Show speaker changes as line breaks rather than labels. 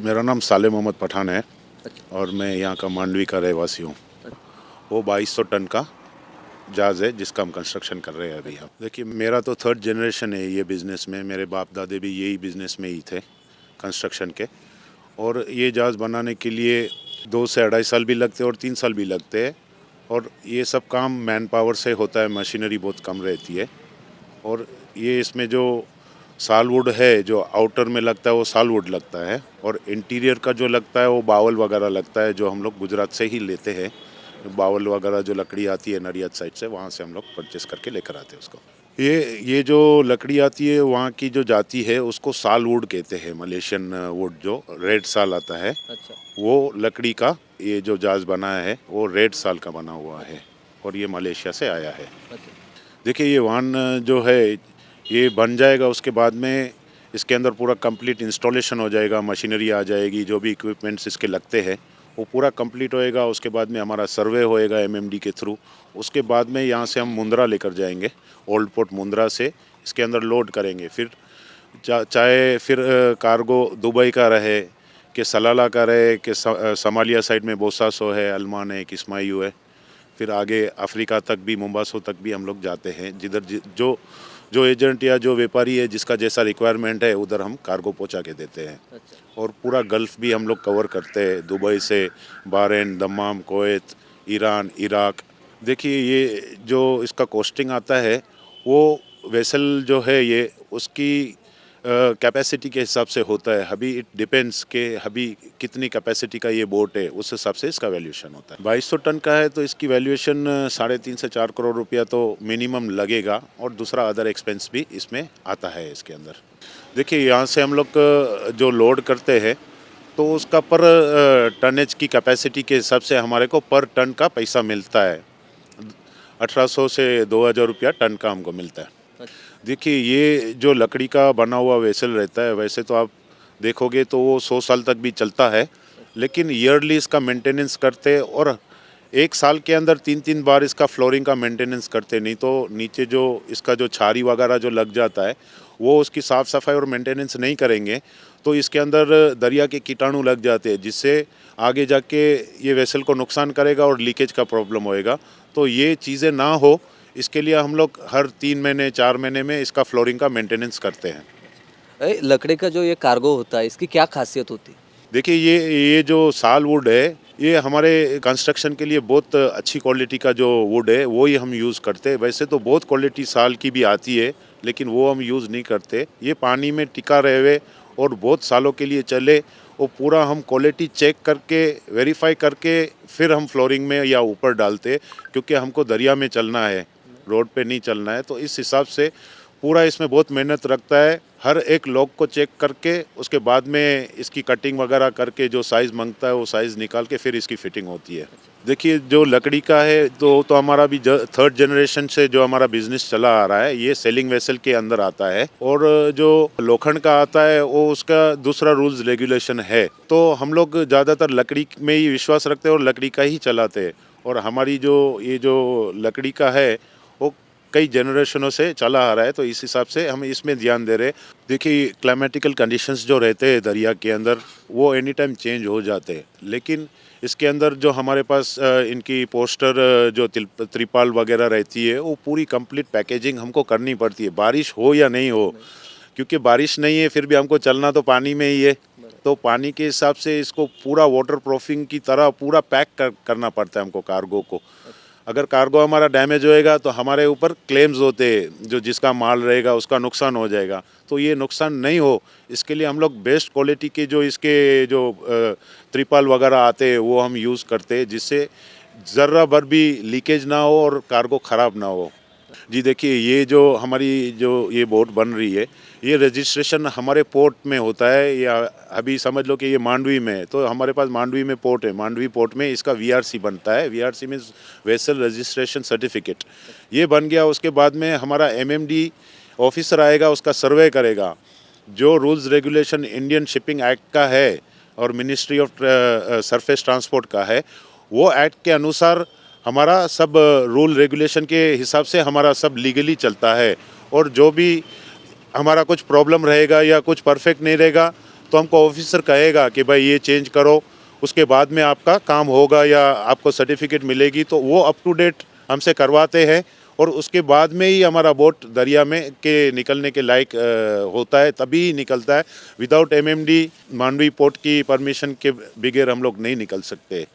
मेरा नाम साले मोहम्मद पठान है
अच्छा।
और मैं यहाँ का मांडवी का रहवासी हूँ।
अच्छा।
वो 2200 टन का जहाज़ है जिसका हम कंस्ट्रक्शन कर रहे हैं अभी। हम देखिए, मेरा तो थर्ड जनरेशन है ये बिज़नेस में। मेरे बाप दादे भी यही बिज़नेस में ही थे, कंस्ट्रक्शन के। और ये जहाज़ बनाने के लिए 2 से 2.5 साल भी लगते हैं और 3 साल भी लगते हैं। और ये सब काम मैन पावर से होता है, मशीनरी बहुत कम रहती है। और ये इसमें जो सालवुड है जो आउटर में लगता है वो सालवुड लगता है, और इंटीरियर का जो लगता है वो बावल वगैरह लगता है, जो हम लोग गुजरात से ही लेते हैं। बावल वगैरह जो लकड़ी आती है नडियाद साइड से, वहाँ से हम लोग परचेस करके लेकर आते हैं उसको। ये जो लकड़ी आती है वहाँ की जो जाति है उसको सालवुड कहते हैं। मलेशियन वुड जो रेड साल आता है,
अच्छा।
वो लकड़ी का ये जो जहाज बनाया है वो रेड साल का बना हुआ है, और ये मलेशिया से आया है।
अच्छा।
देखिए, ये वाहन जो है ये बन जाएगा, उसके बाद में इसके अंदर पूरा कंप्लीट इंस्टॉलेशन हो जाएगा, मशीनरी आ जाएगी, जो भी इक्विपमेंट्स इसके लगते हैं वो पूरा कंप्लीट होएगा। उसके बाद में हमारा सर्वे होएगा एमएमडी के थ्रू। उसके बाद में यहाँ से हम मुंद्रा लेकर जाएंगे, ओल्ड पोर्ट मुंद्रा से इसके अंदर लोड करेंगे। फिर चाहे फिर कार्गो दुबई का रहे, कि सलाला का रहे, कि समालिया साइड में बोसासो है, अल्मान है, किस्मायू है, फिर आगे अफ्रीका तक भी, मुम्बासो तक भी हम लोग जाते हैं। जिधर जो जो एजेंट या जो व्यापारी है जिसका जैसा रिक्वायरमेंट है उधर हम कार्गो पहुंचा के देते हैं।
अच्छा।
और पूरा गल्फ़ भी हम लोग कवर करते हैं, दुबई से Bahrain, Dammam, Kuwait, Iran, Iraq. देखिए, ये जो इसका कॉस्टिंग आता है वो वेसल जो है ये उसकी कैपेसिटी के हिसाब से होता है। अभी इट डिपेंड्स कि अभी कितनी कैपेसिटी का ये बोट है, उस हिसाब से इसका वैल्यूएशन होता है। 2200 टन का है तो इसकी वैल्यूएशन 3.5 से 4 करोड़ रुपया तो मिनिमम लगेगा, और दूसरा अदर एक्सपेंस भी इसमें आता है इसके अंदर। देखिए, यहाँ से हम लोग जो लोड करते हैं तो उसका पर टनेज की कैपेसिटी के हिसाब से हमारे को पर टन का पैसा मिलता है। 1800 से 2000 रुपया टन का हमको मिलता है।
अच्छा।
देखिए, ये जो लकड़ी का बना हुआ वेसल रहता है, वैसे तो आप देखोगे तो वो 100 साल तक भी चलता है, लेकिन ईयरली इसका मेंटेनेंस करते हैं, और 1 साल के अंदर 3-3 बार इसका फ्लोरिंग का मेंटेनेंस करते। नहीं तो नीचे जो इसका जो छारी वगैरह जो लग जाता है वो उसकी साफ़ सफाई और मेंटेनेंस नहीं करेंगे तो इसके अंदर दरिया के कीटाणु लग जाते हैं, जिससे आगे जाके ये वेसल को नुकसान करेगा और लीकेज का प्रॉब्लम होएगा। तो ये चीज़ें ना हो, इसके लिए हम लोग हर 3 महीने 4 महीने में इसका फ्लोरिंग का मेंटेनेंस करते हैं।
लकड़ी का जो ये कार्गो होता है इसकी क्या खासियत होती है?
देखिए, ये जो साल वुड है ये हमारे कंस्ट्रक्शन के लिए बहुत अच्छी क्वालिटी का जो वुड है वो ही हम यूज़ करते हैं। वैसे तो बहुत क्वालिटी साल की भी आती है, लेकिन वो हम यूज़ नहीं करते। ये पानी में टिका रहे और बहुत सालों के लिए चले, वो पूरा हम क्वालिटी चेक करके वेरीफाई करके फिर हम फ्लोरिंग में या ऊपर डालते, क्योंकि हमको दरिया में चलना है, रोड पे नहीं चलना है। तो इस हिसाब से पूरा इसमें बहुत मेहनत रखता है। हर एक लॉक को चेक करके उसके बाद में इसकी कटिंग वगैरह करके जो साइज़ मांगता है वो साइज़ निकाल के फिर इसकी फिटिंग होती है। देखिए, जो लकड़ी का है तो हमारा भी थर्ड जनरेशन से जो हमारा बिजनेस चला आ रहा है ये सेलिंग वेसल के अंदर आता है। और जो लोखंड का आता है वो उसका दूसरा रूल्स रेगुलेशन है। तो हम लोग ज़्यादातर लकड़ी में ही विश्वास रखते हैं और लकड़ी का ही चलाते हैं। और हमारी ये जो लकड़ी का है वो कई जनरेशनों से चला आ रहा है, तो इस हिसाब से हम इसमें ध्यान दे रहे हैं। देखिए, क्लाइमेटिकल कंडीशंस जो रहते हैं दरिया के अंदर वो एनी टाइम चेंज हो जाते हैं, लेकिन इसके अंदर जो हमारे पास इनकी पोस्टर जो त्रिपाल वगैरह रहती है वो पूरी कंप्लीट पैकेजिंग हमको करनी पड़ती है, बारिश हो या नहीं हो। क्योंकि बारिश नहीं है फिर भी हमको चलना तो पानी में ही है, तो पानी के हिसाब से इसको पूरा वाटर प्रूफिंग की तरह पूरा पैक करना पड़ता है हमको कार्गो को। अगर कार्गो हमारा डैमेज होएगा तो हमारे ऊपर क्लेम्स होते हैं, जो जिसका माल रहेगा उसका नुकसान हो जाएगा। तो ये नुकसान नहीं हो, इसके लिए हम लोग बेस्ट क्वालिटी के जो इसके जो त्रिपाल वगैरह आते हैं वो हम यूज़ करते हैं, जिससे ज़र्रा भर भी लीकेज ना हो और कार्गो ख़राब ना हो। जी देखिए, ये जो हमारी जो ये बोट बन रही है ये रजिस्ट्रेशन हमारे पोर्ट में होता है, या अभी समझ लो कि ये मांडवी में है तो हमारे पास मांडवी में पोर्ट है। मांडवी पोर्ट में इसका वीआरसी बनता है। VRC means vessel registration certificate. ये बन गया, उसके बाद में हमारा एमएमडी ऑफिसर आएगा, उसका सर्वे करेगा। जो rules regulation Indian shipping act का है और मिनिस्ट्री ऑफ सरफेस ट्रांसपोर्ट का है, वो एक्ट के अनुसार हमारा सब रूल रेगुलेशन के हिसाब से हमारा सब लीगली चलता है। और जो भी हमारा कुछ प्रॉब्लम रहेगा या कुछ परफेक्ट नहीं रहेगा तो हमको ऑफिसर कहेगा कि भाई ये चेंज करो, उसके बाद में आपका काम होगा या आपको सर्टिफिकेट मिलेगी, तो वो अप टू डेट हमसे करवाते हैं और उसके बाद में ही हमारा बोट दरिया में के निकलने के लायक होता है, तभी निकलता है। विदाउट एमएमडी मांडवी पोर्ट की परमिशन के बगैर हम लोग नहीं निकल सकते।